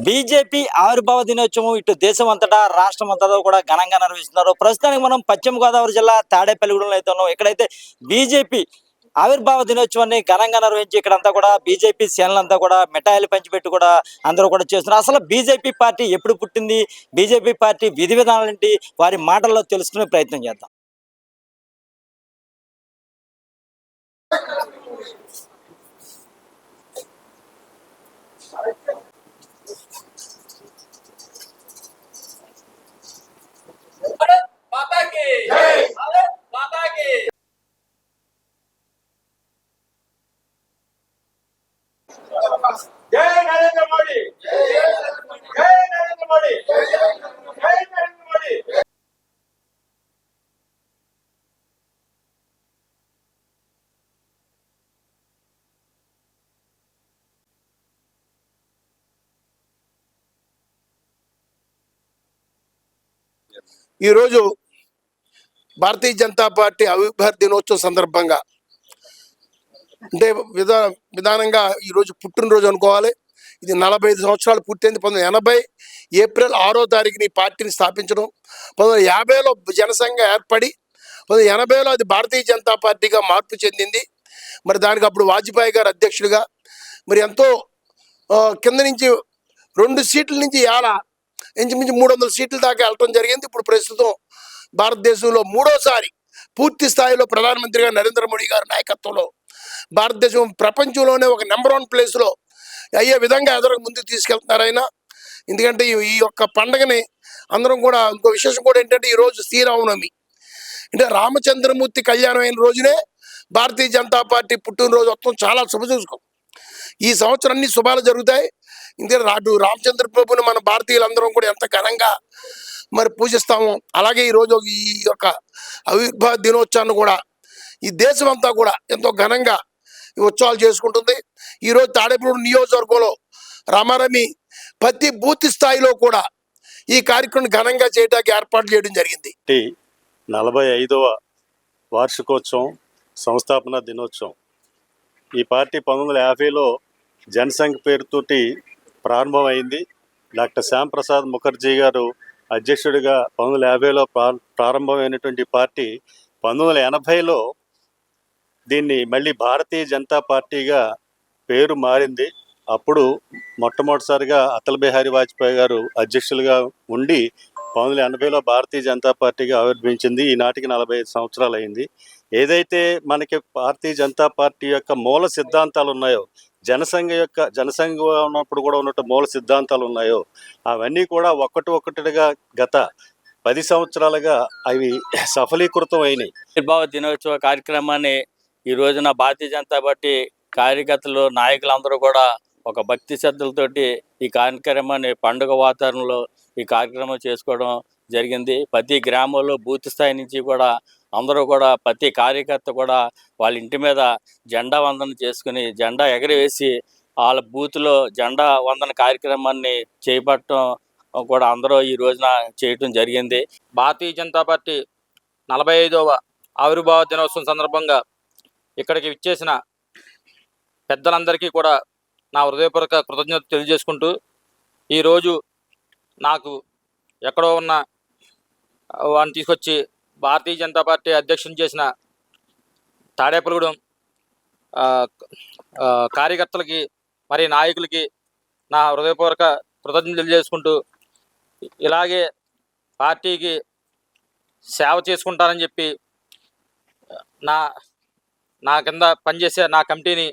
BJP ఆవిర్భావ దినోత్సవం ఇటు దేశం అంతటా రాష్ట్రం అంతటా కూడా ఘనంగా నిర్వహిస్తున్నారు. ప్రస్తుతానికి మనం పశ్చిమ గోదావరి జిల్లా తాడేపల్లిగూడెంలో అయితే ఉన్నాం. ఇక్కడైతే బీజేపీ ఆవిర్భావ దినోత్సవాన్ని ఘనంగా నిర్వహించి ఇక్కడంతా కూడా బీజేపీ శ్రేణులంతా కూడా మిఠాయిలు పంచిపెట్టి కూడా అందరూ కూడా చేస్తున్నారు. అసలు బీజేపీ పార్టీ ఎప్పుడు పుట్టింది, బీజేపీ పార్టీ విధి విధానాలు ఏంటి, వారి మాటల్లో తెలుసుకునే ప్రయత్నం చేద్దాం. माता की जय, भारत माता की जय, नरेंद्र मोदी जय, नरेंद्र मोदी जय, नरेंद्र मोदी. ఈ రోజు భారతీయ జనతా పార్టీ ఆవిర్భావ దినోత్సవం సందర్భంగా అంటే విధానంగా ఈరోజు పుట్టినరోజు అనుకోవాలి. ఇది 45 సంవత్సరాలు పూర్తయింది. 1980 ఏప్రిల్ 6వ తారీఖుని ఈ పార్టీని స్థాపించడం, 1950లో జనసంఘ ఏర్పడి 1980లో అది భారతీయ జనతా పార్టీగా మార్పు చెందింది. మరి దానికి అప్పుడు వాజ్పేయి గారు అధ్యక్షుడిగా మరి ఎంతో కింద నుంచి 2 సీట్ల నుంచి ఇంచుమించు 300 సీట్ల దాకా వెళ్ళటం జరిగింది. ఇప్పుడు ప్రస్తుతం భారతదేశంలో 3వసారి పూర్తి స్థాయిలో ప్రధానమంత్రిగా నరేంద్ర మోడీ గారి నాయకత్వంలో భారతదేశం ప్రపంచంలోనే ఒక నెంబర్ 1 ప్లేస్లో అయ్యే విధంగా ముందుకు తీసుకెళ్తున్నారు ఆయన. ఎందుకంటే ఈ యొక్క పండుగని అందరం కూడా ఇంకో విశేషం కూడా ఏంటంటే ఈరోజు శ్రీరామనవమి, అంటే రామచంద్రమూర్తి కళ్యాణం అయిన రోజునే భారతీయ జనతా పార్టీ పుట్టినరోజు మొత్తం చాలా శుభసూచకం. ఈ సంవత్సరం అన్ని శుభాలు జరుగుతాయి. ఎందుకంటే రామచంద్ర ప్రభుని మన భారతీయులందరం కూడా ఎంత ఘనంగా మరి పూజిస్తాము. అలాగే ఈరోజు ఈ యొక్క ఆవిర్భావ దినోత్సవాన్ని కూడా ఈ దేశం అంతా కూడా ఎంతో ఘనంగా ఈ ఉత్సవాలు చేసుకుంటుంది. ఈరోజు తాడేపల్లి నియోజకవర్గంలో రామారమి ప్రతి బూత్ స్థాయిలో కూడా ఈ కార్యక్రమం ఘనంగా చేయడానికి ఏర్పాటు చేయడం జరిగింది. 45వ వార్షికోత్సవం, సంస్థాపన దినోత్సవం. ఈ పార్టీ 1950లో జనసంఘ్ పేరుతోటి ప్రారంభమైంది. డాక్టర్ శ్యామ్ ప్రసాద్ ముఖర్జీ గారు అధ్యక్షుడిగా 1950లో ప్రారంభమైనటువంటి పార్టీ 1980లో దీన్ని మళ్ళీ భారతీయ జనతా పార్టీగా పేరు మారింది. అప్పుడు మొట్టమొదటిసారిగా అటల్ బిహారీ వాజ్పేయి గారు అధ్యక్షులుగా ఉండి 1980లో భారతీయ జనతా పార్టీగా ఆవిర్భవించింది. ఈనాటికి 45 సంవత్సరాలు అయింది. ఏదైతే మనకి భారతీయ జనతా పార్టీ యొక్క మూల సిద్ధాంతాలు ఉన్నాయో, జనసంఘ ఉన్నప్పుడు కూడా ఉన్నట్టు మూల సిద్ధాంతాలు ఉన్నాయో అవన్నీ కూడా ఒక్కటిగా గత 10 సంవత్సరాలుగా అవి సఫలీకృతం అయినాయి. ఆవిర్భావ దినోత్సవ కార్యక్రమాన్ని ఈ రోజున భారతీయ జనతా పార్టీ కార్యకర్తలు, నాయకులందరూ కూడా ఒక భక్తి శ్రద్ధలతోటి ఈ కార్యక్రమాన్ని పండుగ వాతావరణంలో ఈ కార్యక్రమం చేసుకోవడం జరిగింది. ప్రతి గ్రామంలో బూత్ స్థాయి నుంచి కూడా అందరూ కూడా ప్రతి కార్యకర్త కూడా వాళ్ళ ఇంటి మీద జెండా వందన చేసుకుని జెండా ఎగరవేసి వాళ్ళ బూత్లో జెండా వందన కార్యక్రమాన్ని చేపట్టడం కూడా అందరూ ఈ రోజున చేయటం జరిగింది. భారతీయ జనతా పార్టీ 45వ ఆవిర్భావ దినోత్సవం సందర్భంగా ఇక్కడికి విచ్చేసిన పెద్దలందరికీ కూడా నా హృదయపూర్వక కృతజ్ఞత తెలియజేసుకుంటూ, ఈరోజు నాకు ఎక్కడో ఉన్న వాడిని తీసుకొచ్చి భారతీయ జనతా పార్టీ అధ్యక్షుని చేసిన తాడేపల్లిగూడెం కార్యకర్తలకి మరి నాయకులకి నా హృదయపూర్వక కృతజ్ఞతలు తెలియజేసుకుంటూ, ఇలాగే పార్టీకి సేవ చేసుకుంటానని చెప్పి నా కింద పనిచేసే నా కమిటీని,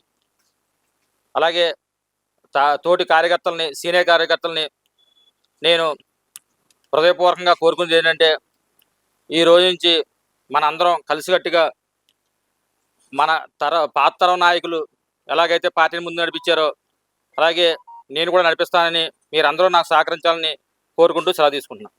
అలాగే తోటి కార్యకర్తలని, సీనియర్ కార్యకర్తలని నేను హృదయపూర్వకంగా కోరుకునేది ఏంటంటే, ఈ రోజు నుంచి మనందరం కలిసికట్టుగా మన పాత తరం నాయకులు ఎలాగైతే పార్టీని ముందు నడిపించారో అలాగే నేను కూడా నడిపిస్తానని మీరందరూ నాకు సహకరించాలని కోరుకుంటూ సెలవు తీసుకుంటున్నాను.